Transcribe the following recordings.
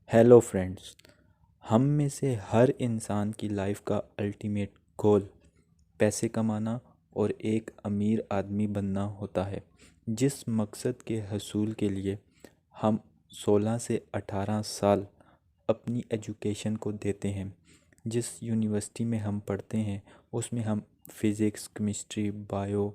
Hello friends. हम में से हर इंसान की लाइफ का अल्टीमेट गोल पैसे कमाना और एक अमीर आदमी बनना होता है। जिस मकसद के हसूल के लिए हम 16 से 18 साल अपनी एजुकेशन को देते हैं। जिस यूनिवर्सिटी में हम पढ़ते हैं उसमें हम physics, chemistry, bio,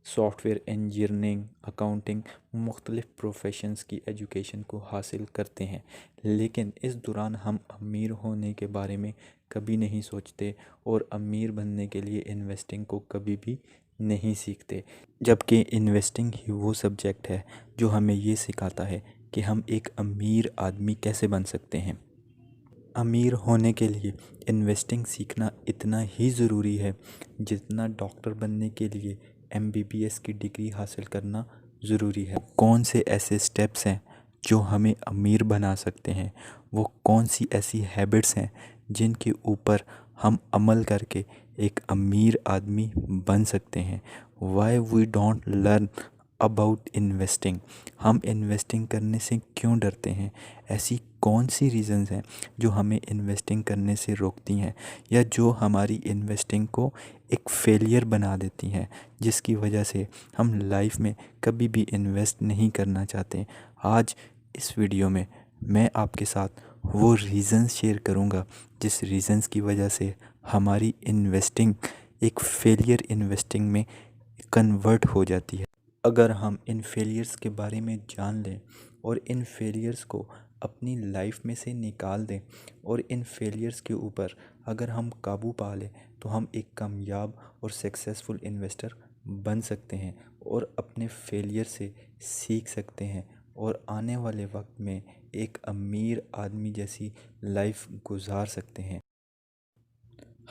software engineering, accounting, मुख्तलिफ़ प्रोफेशंस की एजुकेशन को हासिल करते हैं। लेकिन इस दौरान हम अमीर होने के बारे में कभी नहीं सोचते और अमीर बनने के लिए इन्वेस्टिंग को कभी भी नहीं सीखते। जबकि इन्वेस्टिंग ही वो सब्जेक्ट है जो हमें ये सिखाता है कि हम एक अमीर आदमी कैसे बन सकते हैं। अमीर होने के लिए इन्वेस्टिंग सीखना इतना ही ज़रूरी है जितना डॉक्टर बनने के लिए एमबीबीएस की डिग्री हासिल करना ज़रूरी है। कौन से ऐसे स्टेप्स हैं जो हमें अमीर बना सकते हैं? वो कौन सी ऐसी हैबिट्स हैं जिनके ऊपर हम अमल करके एक अमीर आदमी बन सकते हैं? Why we don't learn about investing. हम इन्वेस्टिंग करने से क्यों डरते हैं? ऐसी कौन सी रीज़न्स हैं जो हमें इन्वेस्टिंग करने से रोकती हैं या जो हमारी इन्वेस्टिंग को एक फेलियर बना देती हैं, जिसकी वजह से हम लाइफ में कभी भी इन्वेस्ट नहीं करना चाहते। आज इस वीडियो में मैं आपके साथ वो रीज़न्स शेयर करूँगा जिस रीज़न्स की वजह से हमारी इन्वेस्टिंग एक फेलियर इन्वेस्टिंग में कन्वर्ट हो जाती है। अगर हम इन फेलियर्स के बारे में जान लें और इन फेलियर्स को अपनी लाइफ में से निकाल दें और इन फेलियर्स के ऊपर अगर हम काबू पा लें तो हम एक कामयाब और सक्सेसफुल इन्वेस्टर बन सकते हैं और अपने फेलियर से सीख सकते हैं और आने वाले वक्त में एक अमीर आदमी जैसी लाइफ गुजार सकते हैं।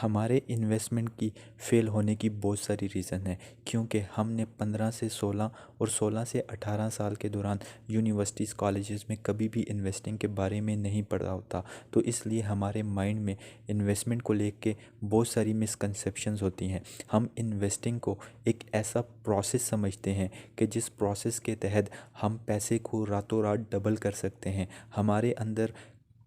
हमारे इन्वेस्टमेंट की फ़ेल होने की बहुत सारी रीज़न है, क्योंकि हमने 15 से 16 और 16 से 18 साल के दौरान यूनिवर्सिटीज़ कॉलेजेस में कभी भी इन्वेस्टिंग के बारे में नहीं पढ़ा होता। तो इसलिए हमारे माइंड में इन्वेस्टमेंट को लेके बहुत सारी मिसकंसेप्शंस होती हैं। हम इन्वेस्टिंग को एक ऐसा प्रोसेस समझते हैं कि जिस प्रोसेस के तहत हम पैसे को रातों रात डबल कर सकते हैं। हमारे अंदर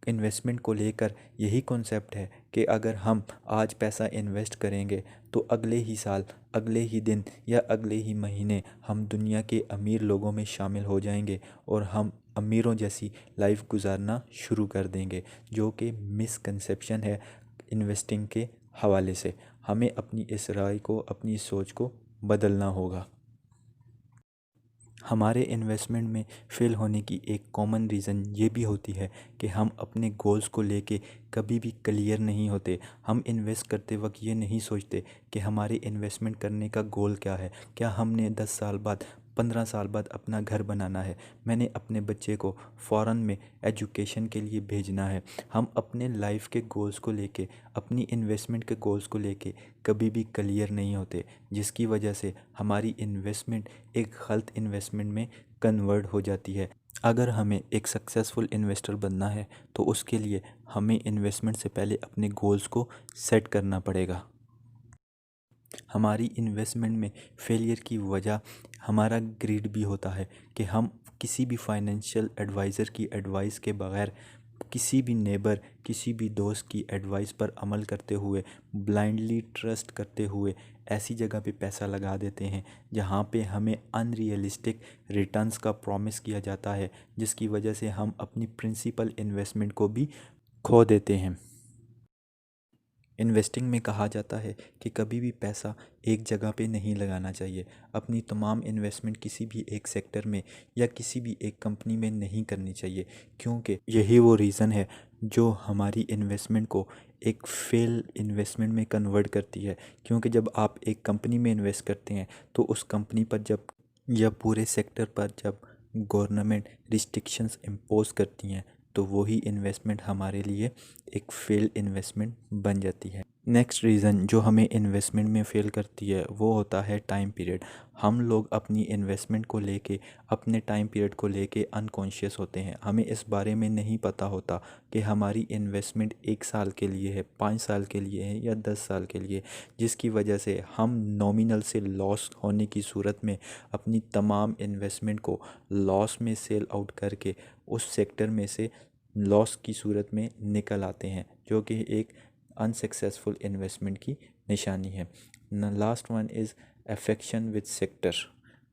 इन्वेस्टमेंट को लेकर यही कॉन्सेप्ट है कि अगर हम आज पैसा इन्वेस्ट करेंगे तो अगले ही साल, अगले ही दिन या अगले ही महीने हम दुनिया के अमीर लोगों में शामिल हो जाएंगे और हम अमीरों जैसी लाइफ गुजारना शुरू कर देंगे, जो कि मिसकंसेप्शन है इन्वेस्टिंग के हवाले से। हमें अपनी इस राय को, अपनी इस सोच को बदलना होगा। हमारे इन्वेस्टमेंट में फ़ेल होने की एक कॉमन रीज़न ये भी होती है कि हम अपने गोल्स को लेके कभी भी क्लियर नहीं होते। हम इन्वेस्ट करते वक्त ये नहीं सोचते कि हमारे इन्वेस्टमेंट करने का गोल क्या है। क्या हमने 10 साल बाद, 15 साल बाद अपना घर बनाना है? मैंने अपने बच्चे को फ़ॉरेन में एजुकेशन के लिए भेजना है। हम अपने लाइफ के गोल्स को लेके, अपनी इन्वेस्टमेंट के गोल्स को लेके कभी भी क्लियर नहीं होते, जिसकी वजह से हमारी इन्वेस्टमेंट एक गलत इन्वेस्टमेंट में कन्वर्ट हो जाती है। अगर हमें एक सक्सेसफुल इन्वेस्टर बनना है तो उसके लिए हमें इन्वेस्टमेंट से पहले अपने गोल्स को सेट करना पड़ेगा। हमारी इन्वेस्टमेंट में फेलियर की वजह हमारा ग्रीड भी होता है कि हम किसी भी फाइनेंशियल एडवाइज़र की एडवाइस के बगैर, किसी भी नेबर, किसी भी दोस्त की एडवाइस पर अमल करते हुए, ब्लाइंडली ट्रस्ट करते हुए ऐसी जगह पे पैसा लगा देते हैं जहाँ पे हमें अनरियलिस्टिक रिटर्न्स का प्रॉमिस किया जाता है, जिसकी वजह से हम अपनी प्रिंसिपल इन्वेस्टमेंट को भी खो देते हैं। इन्वेस्टिंग में कहा जाता है कि कभी भी पैसा एक जगह पे नहीं लगाना चाहिए। अपनी तमाम इन्वेस्टमेंट किसी भी एक सेक्टर में या किसी भी एक कंपनी में नहीं करनी चाहिए, क्योंकि यही वो रीज़न है जो हमारी इन्वेस्टमेंट को एक फेल इन्वेस्टमेंट में कन्वर्ट करती है। क्योंकि जब आप एक कंपनी में इन्वेस्ट करते हैं तो उस कंपनी पर जब, या पूरे सेक्टर पर जब गवर्नमेंट रिस्ट्रिक्शंस इम्पोज करती हैं तो वही इन्वेस्टमेंट हमारे लिए एक फेल इन्वेस्टमेंट बन जाती है। नेक्स्ट रीज़न जो हमें इन्वेस्टमेंट में फ़ेल करती है वो होता है टाइम पीरियड। हम लोग अपनी इन्वेस्टमेंट को लेके, अपने टाइम पीरियड को लेके अनकॉन्शियस होते हैं। हमें इस बारे में नहीं पता होता कि हमारी इन्वेस्टमेंट 1 साल के लिए है, 5 साल के लिए है या 10 साल के लिए, जिसकी वजह से हम नॉमिनल से लॉस होने की सूरत में अपनी तमाम इन्वेस्टमेंट को लॉस में सेल आउट करके उस सेक्टर में से लॉस की सूरत में निकल आते हैं, जो कि एक अनसक्सेसफुल इन्वेस्टमेंट की निशानी है। Last one is affection with sector.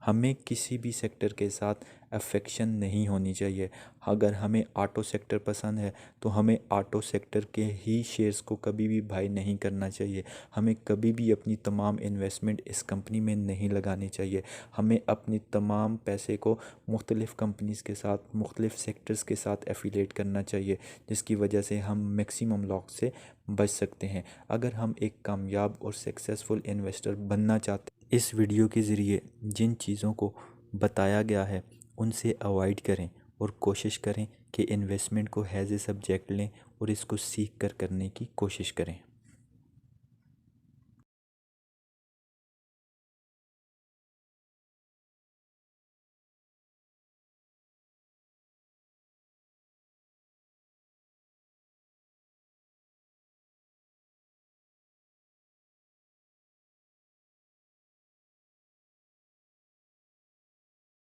हमें किसी भी सेक्टर के साथ अफेक्शन नहीं होनी चाहिए। अगर हमें ऑटो सेक्टर पसंद है तो हमें ऑटो सेक्टर के ही शेयर्स को कभी भी बाय नहीं करना चाहिए। हमें कभी भी अपनी तमाम इन्वेस्टमेंट इस कंपनी में नहीं लगानी चाहिए। हमें अपनी तमाम पैसे को मुख्तलिफ़ कंपनीज़ के साथ, मुख्तलिफ़ सेक्टर्स के साथ एफिलेट करना चाहिए, जिसकी वजह से हम मैक्सिमम लॉस से बच सकते हैं। अगर हम एक कामयाब और सक्सेसफुल इन्वेस्टर बनना चाहते हैं, इस वीडियो के ज़रिए जिन चीज़ों को बताया गया है उनसे अवॉइड करें और कोशिश करें कि इन्वेस्टमेंट को हैज़ ए सब्जेक्ट लें और इसको सीख कर करने की कोशिश करें।